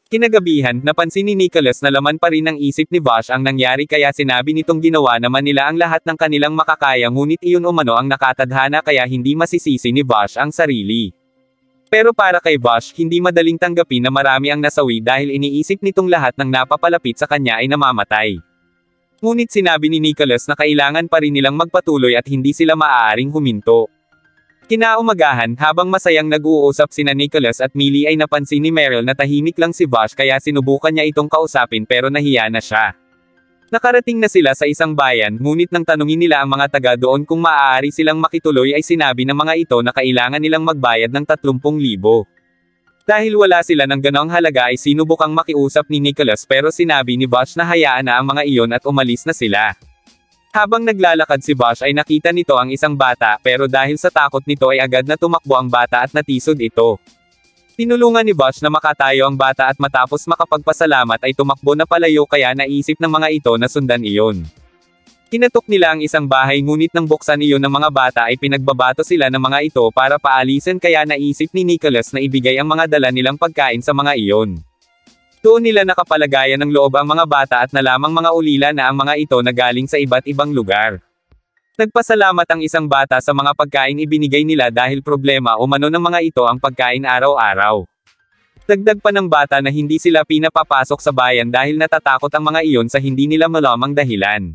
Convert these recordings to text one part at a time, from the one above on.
Kinagabihan, napansin ni Nicholas na laman pa rin ng isip ni Vash ang nangyari kaya sinabi nitong ginawa naman nila ang lahat ng kanilang makakaya ngunit iyon umano ang nakatadhana kaya hindi masisisi ni Vash ang sarili. Pero para kay Vash, hindi madaling tanggapin na marami ang nasawi dahil iniisip nitong lahat ng napapalapit sa kanya ay namamatay. Ngunit sinabi ni Nicholas na kailangan pa rin nilang magpatuloy at hindi sila maaaring huminto. Kinaumagahan, habang masayang nag-uusap sina Nicholas at Millie ay napansin ni Meryl na tahimik lang si Vash kaya sinubukan niya itong kausapin pero nahiya na siya. Nakarating na sila sa isang bayan, ngunit nang tanungin nila ang mga taga doon kung maaari silang makituloy ay sinabi ng mga ito na kailangan nilang magbayad ng 30,000. Dahil wala sila ng ganong halaga ay sinubukang makiusap ni Nicholas pero sinabi ni Vash na hayaan na ang mga iyon at umalis na sila. Habang naglalakad si Vash ay nakita nito ang isang bata pero dahil sa takot nito ay agad na tumakbo ang bata at natisod ito. Tinulungan ni Vash na makatayo ang bata at matapos makapagpasalamat ay tumakbo na palayo kaya naisip ng mga ito na sundan iyon. Kinatok nila ang isang bahay ngunit nang buksan iyon ng mga bata ay pinagbabato sila ng mga ito para paalisin kaya naisip ni Nicholas na ibigay ang mga dala nilang pagkain sa mga iyon. Doon nila nakapalagayan ng loob ang mga bata at nalamang mga ulila na ang mga ito na galing sa iba't ibang lugar. Nagpasalamat ang isang bata sa mga pagkain ibinigay nila dahil problema umano ng mga ito ang pagkain araw-araw. Dagdag pa ng bata na hindi sila pinapapasok sa bayan dahil natatakot ang mga iyon sa hindi nila malamang dahilan.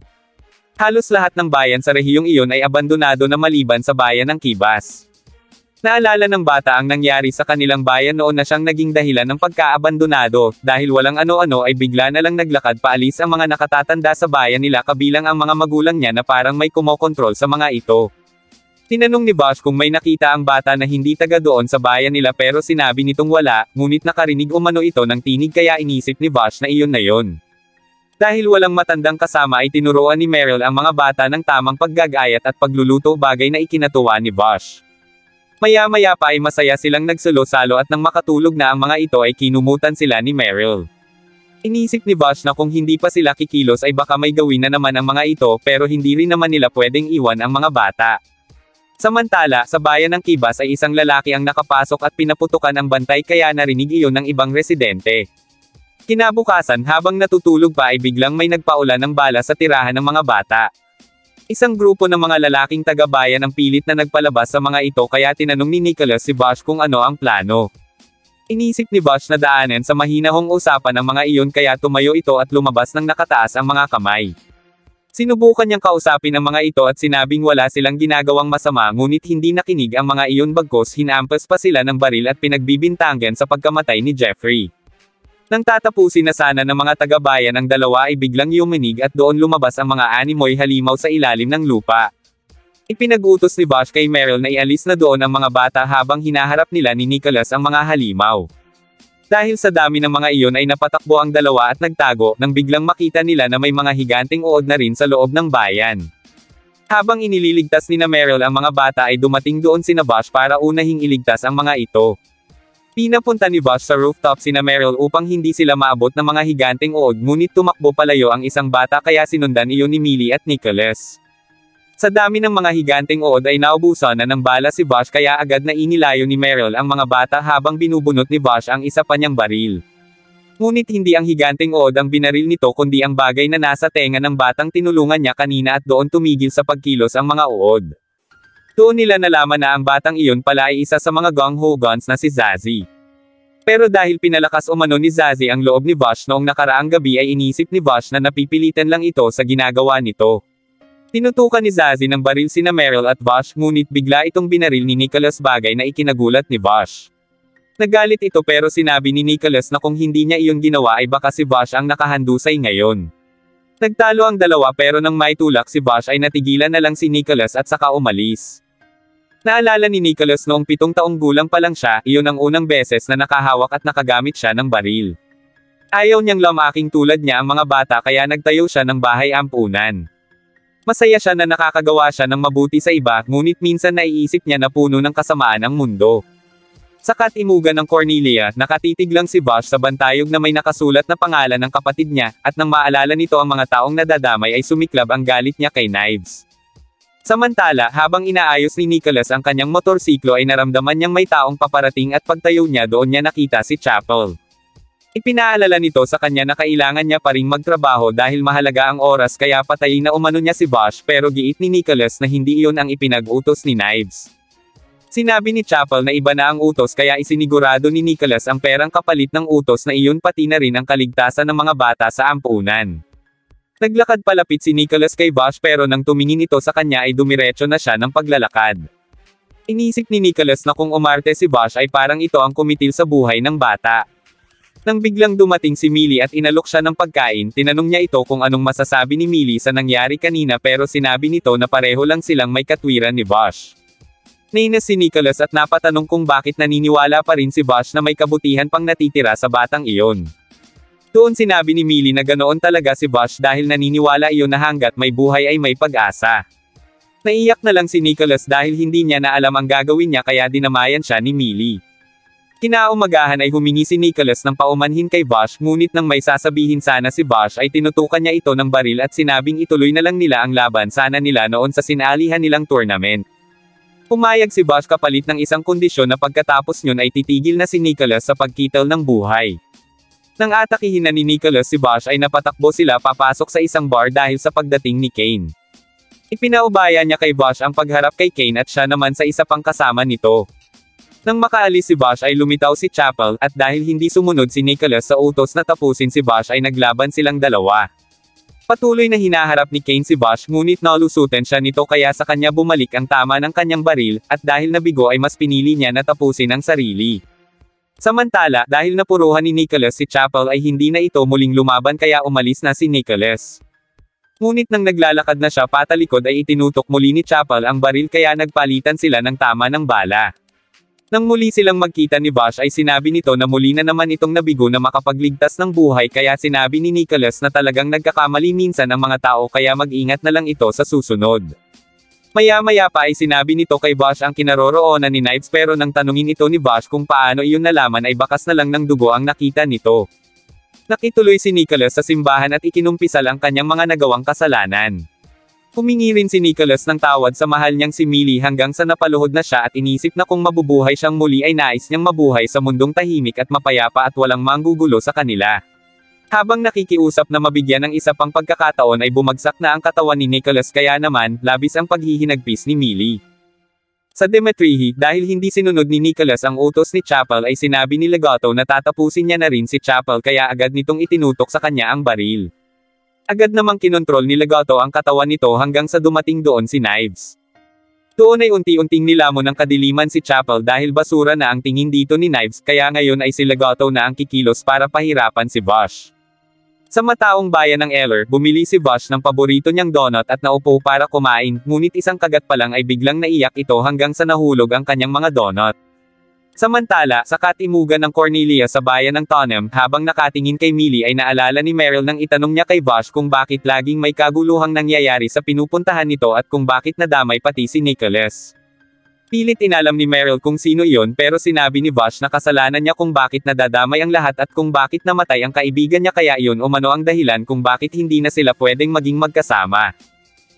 Halos lahat ng bayan sa rehiyong iyon ay abandonado na maliban sa bayan ng Kibas. Naalala ng bata ang nangyari sa kanilang bayan noon na siyang naging dahilan ng pagkaabandonado, dahil walang ano-ano ay bigla na lang naglakad paalis ang mga nakatatanda sa bayan nila kabilang ang mga magulang niya na parang may kumokontrol sa mga ito. Tinanong ni Vash kung may nakita ang bata na hindi taga doon sa bayan nila pero sinabi nitong wala, ngunit nakarinig umano ito ng tinig kaya inisip ni Vash na iyon na yon. Dahil walang matandang kasama ay tinuruan ni Meryl ang mga bata ng tamang paggagayat at pagluluto bagay na ikinatuwa ni Vash. Maya-maya pa ay masaya silang nagsalo-salo at nang makatulog na ang mga ito ay kinumutan sila ni Meryl. Inisip ni Vash na kung hindi pa sila kikilos ay baka may gawin na naman ang mga ito pero hindi rin naman nila pwedeng iwan ang mga bata. Samantala, sa bayan ng Kibas ay isang lalaki ang nakapasok at pinaputukan ang bantay kaya narinig iyon ng ibang residente. Kinabukasan habang natutulog pa ay biglang may nagpaulan ng bala sa tirahan ng mga bata. Isang grupo ng mga lalaking taga-bayan ang pilit na nagpalabas sa mga ito kaya tinanong ni Nicholas si Vash kung ano ang plano. Inisip ni Vash na daanan sa mahinahong usapan ang mga iyon kaya tumayo ito at lumabas ng nakataas ang mga kamay. Sinubukan niyang kausapin ang mga ito at sinabing wala silang ginagawang masama ngunit hindi nakinig ang mga iyon bagkus hinampas pa sila ng baril at pinagbibintangan sa pagkamatay ni Jeffrey. Nang tatapusin na sana ng mga taga-bayan ang dalawa ay biglang yuminig at doon lumabas ang mga animoy halimaw sa ilalim ng lupa. Ipinag-utos ni Vash kay Meryl na ialis na doon ang mga bata habang hinaharap nila ni Nicholas ang mga halimaw. Dahil sa dami ng mga iyon ay napatakbo ang dalawa at nagtago nang biglang makita nila na may mga higanting uod na rin sa loob ng bayan. Habang inililigtas ni na Meryl ang mga bata ay dumating doon sina Vash para unahing iligtas ang mga ito. Pinapunta ni Vash sa rooftop sina Meryl upang hindi sila maabot ng mga higanting uod ngunit tumakbo palayo ang isang bata kaya sinundan iyon ni Millie at Nicholas. Sa dami ng mga higanting uod ay naubusan na ng bala si Vash kaya agad na inilayo ni Meryl ang mga bata habang binubunot ni Vash ang isa pa niyang baril. Ngunit hindi ang higanting uod ang binaril nito kundi ang bagay na nasa tenga ng batang tinulungan niya kanina at doon tumigil sa pagkilos ang mga uod. Doon nila nalaman na ang batang iyon pala ay isa sa mga gung-ho guns na si Zazie. Pero dahil pinalakas umano ni Zazie ang loob ni Vash noong nakaraang gabi ay inisip ni Vash na napipilitan lang ito sa ginagawa nito. Tinutukan ni Zazie ng baril sina Meryl at Vash ngunit bigla itong binaril ni Nicholas bagay na ikinagulat ni Vash. Nagalit ito pero sinabi ni Nicholas na kung hindi niya iyon ginawa ay baka si Vash ang nakahandusay ngayon. Nagtalo ang dalawa pero nang maitulak si Vash ay natigilan na lang si Nicholas at saka umalis. Naalala ni Nicholas noong 7 taong gulang pa lang siya, iyon ang unang beses na nakahawak at nakagamit siya ng baril. Ayaw niyang lamaking tulad niya ang mga bata kaya nagtayo siya ng bahay ampunan. Masaya siya na nakakagawa siya ng mabuti sa iba, ngunit minsan naiisip niya na puno ng kasamaan ang mundo. Sa katimugan ng Cornelia, nakatitig lang si Vash sa bantayog na may nakasulat na pangalan ng kapatid niya, at nang maalala nito ang mga taong nadadamay ay sumiklab ang galit niya kay Knives. Samantala, habang inaayos ni Nicholas ang kanyang motorsiklo ay naramdaman niyang may taong paparating at pagtayo niya doon niya nakita si Chapel. Ipinaalala nito sa kanya na kailangan niya pa ring magtrabaho dahil mahalaga ang oras kaya patayin na umano niya si Vash pero giit ni Nicholas na hindi iyon ang ipinag-utos ni Knives. Sinabi ni Chapel na iba na ang utos kaya isinigurado ni Nicholas ang perang kapalit ng utos na iyon pati na rin ang kaligtasan ng mga bata sa ampunan. Naglakad palapit si Nicholas kay Vash pero nang tumingin ito sa kanya ay dumiretso na siya ng paglalakad. Inisip ni Nicholas na kung umarte si Vash ay parang ito ang kumitil sa buhay ng bata. Nang biglang dumating si Millie at inalok siya ng pagkain, tinanong niya ito kung anong masasabi ni Millie sa nangyari kanina pero sinabi nito na pareho lang silang may katwiran ni Vash. Nainis si Nicholas at napatanong kung bakit naniniwala pa rin si Vash na may kabutihan pang natitira sa batang iyon. Doon sinabi ni Millie na ganoon talaga si Vash dahil naniniwala iyon na hanggat may buhay ay may pag-asa. Naiyak na lang si Nicholas dahil hindi niya na alam ang gagawin niya kaya dinamayan siya ni Millie. Kinaumagahan ay humingi si Nicholas ng paumanhin kay Vash ngunit nang may sasabihin sana si Vash ay tinutukan niya ito ng baril at sinabing ituloy na lang nila ang laban sana nila noon sa sinalihan nilang tournament. Pumayag si Vash kapalit ng isang kondisyon na pagkatapos nyon ay titigil na si Nicholas sa pagkital ng buhay. Nang atakihin na ni Nicholas si Vash ay napatakbo sila papasok sa isang bar dahil sa pagdating ni Kane. Ipinaubaya niya kay Vash ang pagharap kay Kane at siya naman sa isa pang kasama nito. Nang makaalis si Vash ay lumitaw si Chapel at dahil hindi sumunod si Nicholas sa utos na tapusin si Vash ay naglaban silang dalawa. Patuloy na hinaharap ni Kane si Vash ngunit nalusutan siya nito kaya sa kanya bumalik ang tama ng kanyang baril at dahil nabigo ay mas pinili niya na tapusin ang sarili. Samantala, dahil napuruhan ni Nicholas si Chapel ay hindi na ito muling lumaban kaya umalis na si Nicholas. Ngunit nang naglalakad na siya patalikod ay itinutok muli ni Chapel ang baril kaya nagpalitan sila ng tama ng bala. Nang muli silang magkita ni Vash ay sinabi nito na muli na naman itong nabigo na makapagligtas ng buhay kaya sinabi ni Nicholas na talagang nagkakamali minsan ang mga tao kaya mag-ingat na lang ito sa susunod. Maya-maya pa ay sinabi nito kay Vash ang kinaroroonan ni Knives pero nang tanungin ito ni Vash kung paano iyon nalaman ay bakas na lang ng dugo ang nakita nito. Nakituloy si Nicholas sa simbahan at ikinumpisal ang kanyang mga nagawang kasalanan. Humingi rin si Nicholas ng tawad sa mahal niyang si Millie hanggang sa napaluhod na siya at inisip na kung mabubuhay siyang muli ay nais niyang mabuhay sa mundong tahimik at mapayapa at walang manggugulo sa kanila. Habang nakikiusap na mabigyan ng isa pang pagkakataon ay bumagsak na ang katawan ni Nicholas kaya naman, labis ang paghihinagpis ni Millie. Sa Demetrihi, dahil hindi sinunod ni Nicholas ang utos ni Chapel ay sinabi ni Legato na tatapusin niya na rin si Chapel kaya agad nitong itinutok sa kanya ang baril. Agad namang kinontrol ni Legato ang katawan nito hanggang sa dumating doon si Knives. Doon ay unti-unting nilamon ng kadiliman si Chapel dahil basura na ang tingin dito ni Knives kaya ngayon ay si Legato na ang kikilos para pahirapan si Vash. Sa mataong bayan ng Eller, bumili si Vash ng paborito niyang donut at naupo para kumain, ngunit isang kagat pa lang ay biglang naiyak ito hanggang sa nahulog ang kanyang mga donut. Samantala, sa katimugan ng Cornelia sa bayan ng Tonem, habang nakatingin kay Millie ay naalala ni Meryl nang itanong niya kay Vash kung bakit laging may kaguluhang nangyayari sa pinupuntahan nito at kung bakit nadamay pati si Nicholas. Pilit inalam ni Meryl kung sino iyon pero sinabi ni Vash na kasalanan niya kung bakit nadadamay ang lahat at kung bakit namatay ang kaibigan niya kaya iyon umano ang dahilan kung bakit hindi na sila pwedeng maging magkasama.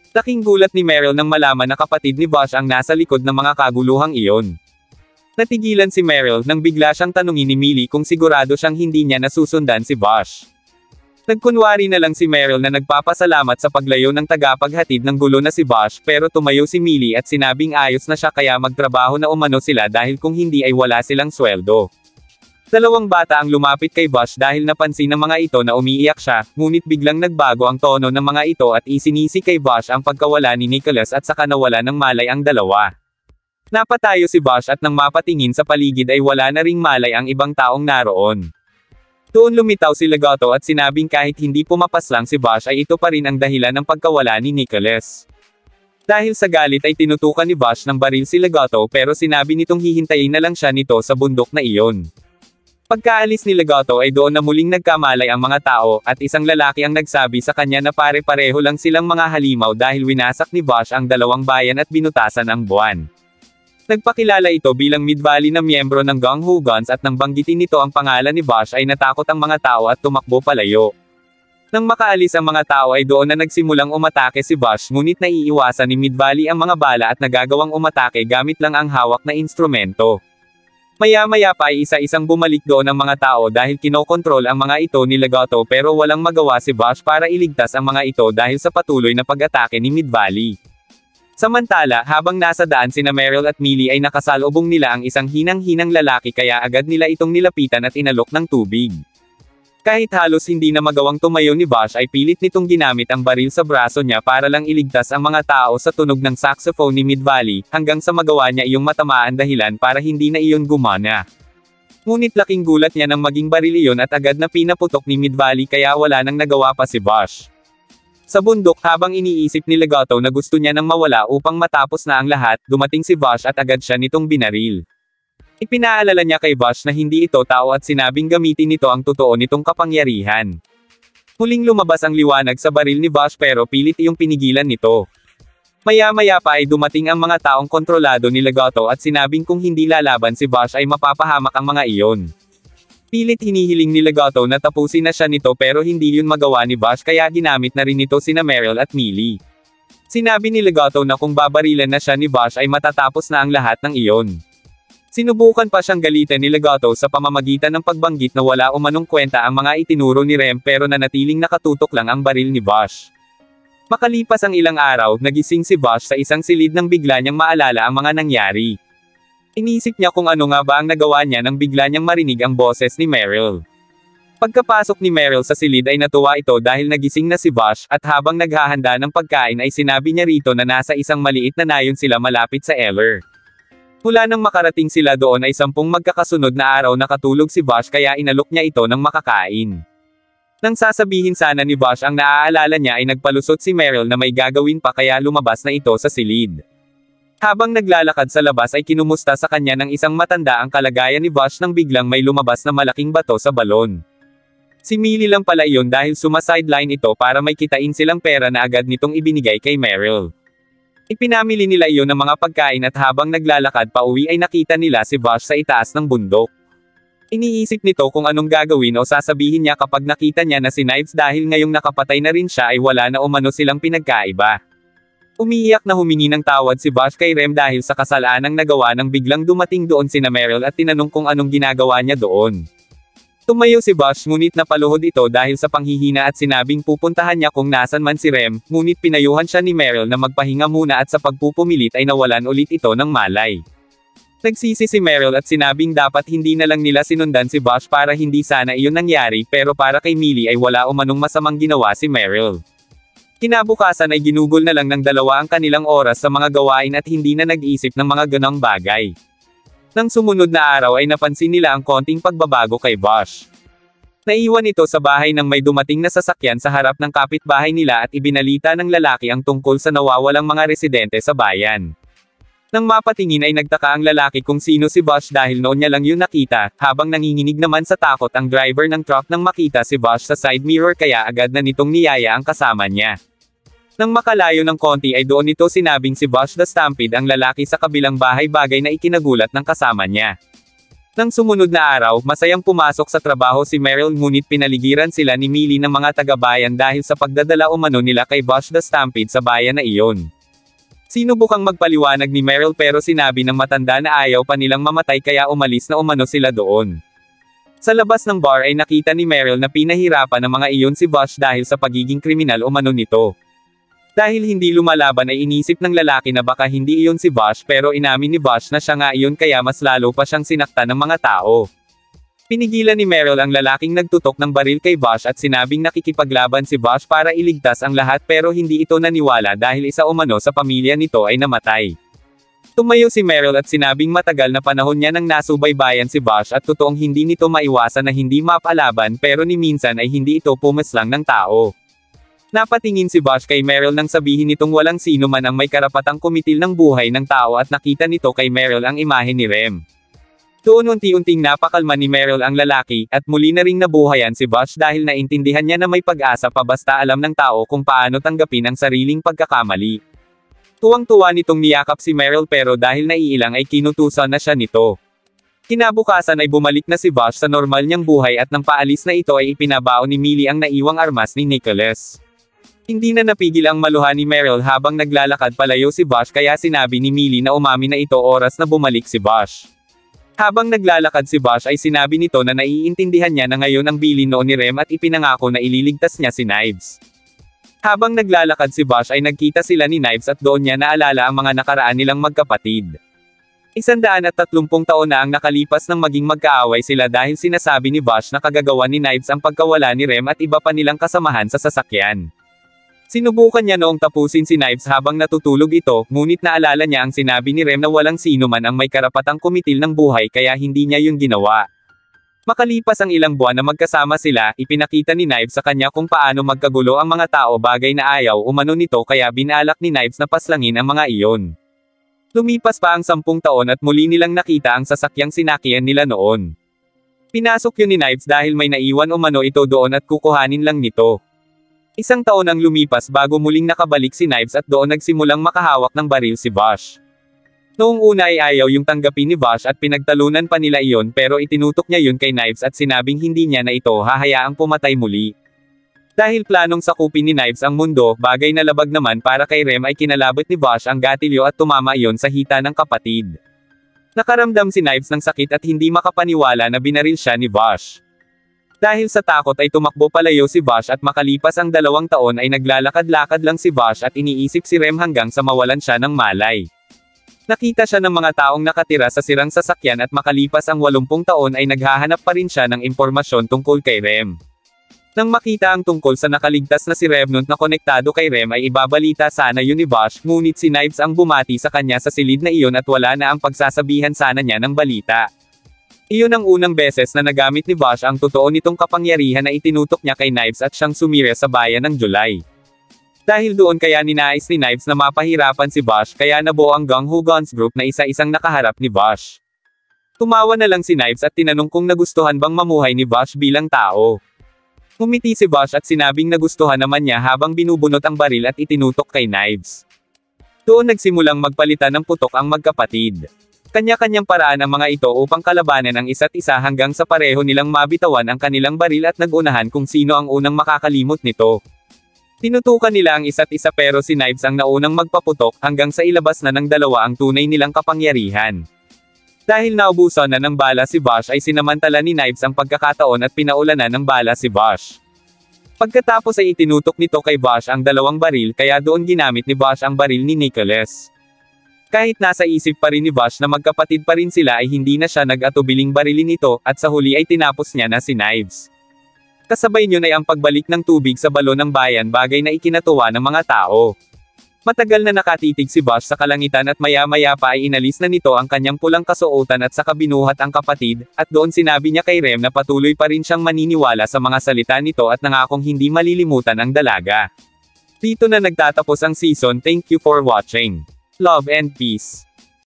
Laking gulat ni Meryl nang malaman na kapatid ni Vash ang nasa likod ng mga kaguluhang iyon. Natigilan si Meryl nang bigla siyang tanungin ni Millie kung sigurado siyang hindi niya nasusundan si Vash. Nagkunwari na lang si Meryl na nagpapasalamat sa paglayo ng tagapaghatid ng gulo na si Vash pero tumayo si Millie at sinabing ayos na siya kaya magtrabaho na umano sila dahil kung hindi ay wala silang sweldo. Dalawang bata ang lumapit kay Vash dahil napansin ng mga ito na umiiyak siya, ngunit biglang nagbago ang tono ng mga ito at isinisi kay Vash ang pagkawala ni Nicholas at saka nawala ng malay ang dalawa. Napatayo si Vash at nang mapatingin sa paligid ay wala na ring malay ang ibang taong naroon. Doon lumitaw si Legato at sinabing kahit hindi pumapaslang si Vash ay ito pa rin ang dahilan ng pagkawala ni Nicholas. Dahil sa galit ay tinutukan ni Vash ng baril si Legato pero sinabi nitong hihintayin na lang siya nito sa bundok na iyon. Pagkaalis ni Legato ay doon na muling nagkamalay ang mga tao at isang lalaki ang nagsabi sa kanya na pare-pareho lang silang mga halimaw dahil winasak ni Vash ang dalawang bayan at binutasan ang buwan. Nagpakilala ito bilang Mid-Valley na miyembro ng Gang Ho Guns at nang banggitin nito ang pangalan ni Vash ay natakot ang mga tao at tumakbo palayo. Nang makaalis ang mga tao ay doon na nagsimulang umatake si Vash ngunit naiiwasan ni Mid-Valley ang mga bala at nagagawang umatake gamit lang ang hawak na instrumento. Maya-maya pa ay isa-isang bumalik doon ang mga tao dahil kinokontrol ang mga ito ni Legato pero walang magawa si Vash para iligtas ang mga ito dahil sa patuloy na pag-atake ni Mid-Valley. Samantala, habang nasa daan sina Meryl at Millie ay nakasalubong nila ang isang hinang-hinang lalaki kaya agad nila itong nilapitan at inalok ng tubig. Kahit halos hindi na magawang tumayo ni Vash ay pilit nitong ginamit ang baril sa braso niya para lang iligtas ang mga tao sa tunog ng saxophone ni Mid-Valley, hanggang sa magawa niya iyong matamaan dahilan para hindi na iyon gumana. Ngunit laking gulat niya nang maging baril iyon at agad na pinaputok ni Mid-Valley kaya wala nang nagawa pa si Vash. Sa bundok habang iniisip ni Legato na gusto niya nang mawala upang matapos na ang lahat, dumating si Vash at agad siya nitong binaril. Ipinaalala niya kay Vash na hindi ito tao at sinabing gamitin nito ang totoo nitong kapangyarihan. Muling lumabas ang liwanag sa baril ni Vash pero pilit iyong pinigilan nito. Maya-maya pa ay dumating ang mga taong kontrolado ni Legato at sinabing kung hindi lalaban si Vash ay mapapahamak ang mga iyon. Pilit hinihiling ni Legato na tapusin na siya nito pero hindi yun magawa ni Vash kaya ginamit na rin ito sina Meryl at Millie. Sinabi ni Legato na kung babarilan na siya ni Vash ay matatapos na ang lahat ng iyon. Sinubukan pa siyang galitan ni Legato sa pamamagitan ng pagbanggit na wala umanong kwenta ang mga itinuro ni Rem pero nanatiling nakatutok lang ang baril ni Vash. Makalipas ang ilang araw, nagising si Vash sa isang silid nang bigla niyang maalala ang mga nangyari. Inisip niya kung ano nga ba ang nagawa niya nang bigla niyang marinig ang boses ni Meryl. Pagkapasok ni Meryl sa silid ay natuwa ito dahil nagising na si Vash at habang naghahanda ng pagkain ay sinabi niya rito na nasa isang maliit na nayon sila malapit sa Eller. Mula nang makarating sila doon ay 10 magkakasunod na araw nakatulog si Vash kaya inalok niya ito ng makakain. Nang sasabihin sana ni Vash ang naaalala niya ay nagpalusot si Meryl na may gagawin pa kaya lumabas na ito sa silid. Habang naglalakad sa labas ay kinumusta sa kanya ng isang matanda ang kalagayan ni Vash nang biglang may lumabas na malaking bato sa balon. Si Millie lang pala iyon dahil sumasideline ito para may kitain silang pera na agad nitong ibinigay kay Meryl. Ipinamili nila iyon ng mga pagkain at habang naglalakad pa uwi ay nakita nila si Vash sa itaas ng bundok. Iniisip nito kung anong gagawin o sasabihin niya kapag nakita niya na si Knives dahil ngayong nakapatay na rin siya ay wala na umano silang pinagkaiba. Umiiyak na humingi ng tawad si Vash kay Rem dahil sa kasalanang nagawa nang biglang dumating doon sina Meryl at tinanong kung anong ginagawa niya doon. Tumayo si Vash ngunit napaluhod ito dahil sa panghihina at sinabing pupuntahan niya kung nasan man si Rem, ngunit pinayuhan siya ni Meryl na magpahinga muna at sa pagpupumilit ay nawalan ulit ito ng malay. Nagsisi si Meryl at sinabing dapat hindi na lang nila sinundan si Vash para hindi sana iyon nangyari pero para kay Millie ay wala umanong masamang ginawa si Meryl. Kinabukasan ay ginugol na lang ng dalawa ang kanilang oras sa mga gawain at hindi na nag-isip ng mga ganong bagay. Nang sumunod na araw ay napansin nila ang konting pagbabago kay Vash. Naiwan ito sa bahay nang may dumating na sasakyan sa harap ng kapitbahay nila at ibinalita ng lalaki ang tungkol sa nawawalang mga residente sa bayan. Nang mapatingin ay nagtaka ang lalaki kung sino si Vash dahil noon niya lang yun nakita, habang nanginginig naman sa takot ang driver ng truck nang makita si Vash sa side mirror kaya agad na nitong niyaya ang kasama niya. Nang makalayo ng konti ay doon nito sinabing si Vash the Stampede ang lalaki sa kabilang bahay bagay na ikinagulat ng kasama niya. Nang sumunod na araw, masayang pumasok sa trabaho si Meryl ngunit pinaligiran sila ni Millie ng mga taga-bayan dahil sa pagdadala umano nila kay Vash the Stampede sa bayan na iyon. Sinubukang magpaliwanag ni Meryl pero sinabi ng matanda na ayaw pa nilang mamatay kaya umalis na umano sila doon. Sa labas ng bar ay nakita ni Meryl na pinahirapan ng mga iyon si Vash dahil sa pagiging kriminal umano nito. Dahil hindi lumalaban ay inisip ng lalaki na baka hindi iyon si Vash pero inamin ni Vash na siya nga iyon kaya mas lalo pa siyang sinaktan ng mga tao. Pinigilan ni Meryl ang lalaking nagtutok ng baril kay Vash at sinabing nakikipaglaban si Vash para iligtas ang lahat pero hindi ito naniwala dahil isa umano sa pamilya nito ay namatay. Tumayo si Meryl at sinabing matagal na panahon niya nang nasubaybayan si Vash at totoong hindi nito maiwasan na hindi mapalaban pero ni minsan ay hindi ito pumaslang ng tao. Napatingin si Vash kay Meryl nang sabihin nitong walang sino man ang may karapatang kumitil ng buhay ng tao at nakita nito kay Meryl ang imahe ni Rem. Doon unti-unting napakalma ni Meryl ang lalaki, at muli na ring nabuhayan si Vash dahil naintindihan niya na may pag-asa pa basta alam ng tao kung paano tanggapin ang sariling pagkakamali. Tuwang-tuwa nitong niyakap si Meryl pero dahil naiilang ay kinutusan na siya nito. Kinabukasan ay bumalik na si Vash sa normal niyang buhay at nang paalis na ito ay ipinabao ni Millie ang naiwang armas ni Nicholas. Hindi na napigil ang maluha ni Meryl habang naglalakad palayo si Vash kaya sinabi ni Millie na umamin na ito oras na bumalik si Vash. Habang naglalakad si Vash ay sinabi nito na naiintindihan niya na ngayon ang bilin noon ni Rem at ipinangako na ililigtas niya si Knives. Habang naglalakad si Vash ay nagkita sila ni Knives at doon niya naalala ang mga nakaraan nilang magkapatid. 130 taon na ang nakalipas nang maging magkaaway sila dahil sinasabi ni Vash na kagagawan ni Knives ang pagkawala ni Rem at iba pa nilang kasamahan sa sasakyan. Sinubukan niya noong tapusin si Knives habang natutulog ito, ngunit naalala niya ang sinabi ni Rem na walang sino man ang may karapatang kumitil ng buhay kaya hindi niya yun ginawa. Makalipas ang ilang buwan na magkasama sila, ipinakita ni Knives sa kanya kung paano magkagulo ang mga tao, bagay na ayaw umano nito kaya binalak ni Knives na paslangin ang mga iyon. Lumipas pa ang 10 taon at muli nilang nakita ang sasakyang sinakyan nila noon. Pinasok yun ni Knives dahil may naiwan umano ito doon at kukuhanin lang nito. 1 taon ang lumipas bago muling nakabalik si Knives at doon nagsimulang makahawak ng baril si Vash. Noong una ay ayaw yung tanggapin ni Vash at pinagtalunan pa nila iyon pero itinutok niya yun kay Knives at sinabing hindi niya na ito hahayaang pumatay muli. Dahil planong sakupin ni Knives ang mundo, bagay na labag naman para kay Rem ay kinalabot ni Vash ang gatilyo at tumama iyon sa hita ng kapatid. Nakaramdam si Knives ng sakit at hindi makapaniwala na binaril siya ni Vash. Dahil sa takot ay tumakbo palayo si Vash at makalipas ang 2 taon ay naglalakad-lakad lang si Vash at iniisip si Rem hanggang sa mawalan siya ng malay. Nakita siya ng mga taong nakatira sa sirang sasakyan at makalipas ang 80 taon ay naghahanap pa rin siya ng impormasyon tungkol kay Rem. Nang makita ang tungkol sa nakaligtas na si Revenant na konektado kay Rem ay ibabalita sana yun ni Vash, ngunit si Knives ang bumati sa kanya sa silid na iyon at wala na ang pagsasabihan sana niya ng balita. Iyon ang unang beses na nagamit ni Vash ang totoo nitong kapangyarihan na itinutok niya kay Knives at siyang sumira sa bayan ng July. Dahil doon kaya ninais ni Knives na mapahirapan si Vash kaya nabuo ang Gang Hu Guns Group na isa-isang nakaharap ni Vash. Tumawa na lang si Knives at tinanong kung nagustuhan bang mamuhay ni Vash bilang tao. Ngumiti si Vash at sinabing nagustuhan naman niya habang binubunot ang baril at itinutok kay Knives. Doon nagsimulang magpalitan ng putok ang magkapatid. Kanya-kanyang paraan ang mga ito upang kalabanan ang isa't isa hanggang sa pareho nilang mabitawan ang kanilang baril at nagunahan kung sino ang unang makakalimot nito. Tinutukan nila ang isa't isa pero si Knives ang naunang magpaputok hanggang sa ilabas na ng dalawa ang tunay nilang kapangyarihan. Dahil naubusan na ng bala si Vash ay sinamantala ni Knives ang pagkakataon at pinaulanan ng bala si Vash. Pagkatapos ay itinutok nito kay Vash ang 2 baril kaya doon ginamit ni Vash ang baril ni Nicholas. Kahit nasa isip pa rin ni Vash na magkapatid pa rin sila ay hindi na siya nag-atubiling barilin ito, at sa huli ay tinapos niya na si Knives. Kasabay niyon ay ang pagbalik ng tubig sa balon ng bayan, bagay na ikinatuwa ng mga tao. Matagal na nakatitig si Vash sa kalangitan at maya-maya pa ay inalis na nito ang kanyang pulang kasuotan at saka binuhat ang kapatid, at doon sinabi niya kay Rem na patuloy pa rin siyang maniniwala sa mga salita nito at nangakong hindi malilimutan ang dalaga. Dito na nagtatapos ang season. Thank you for watching. Love and peace.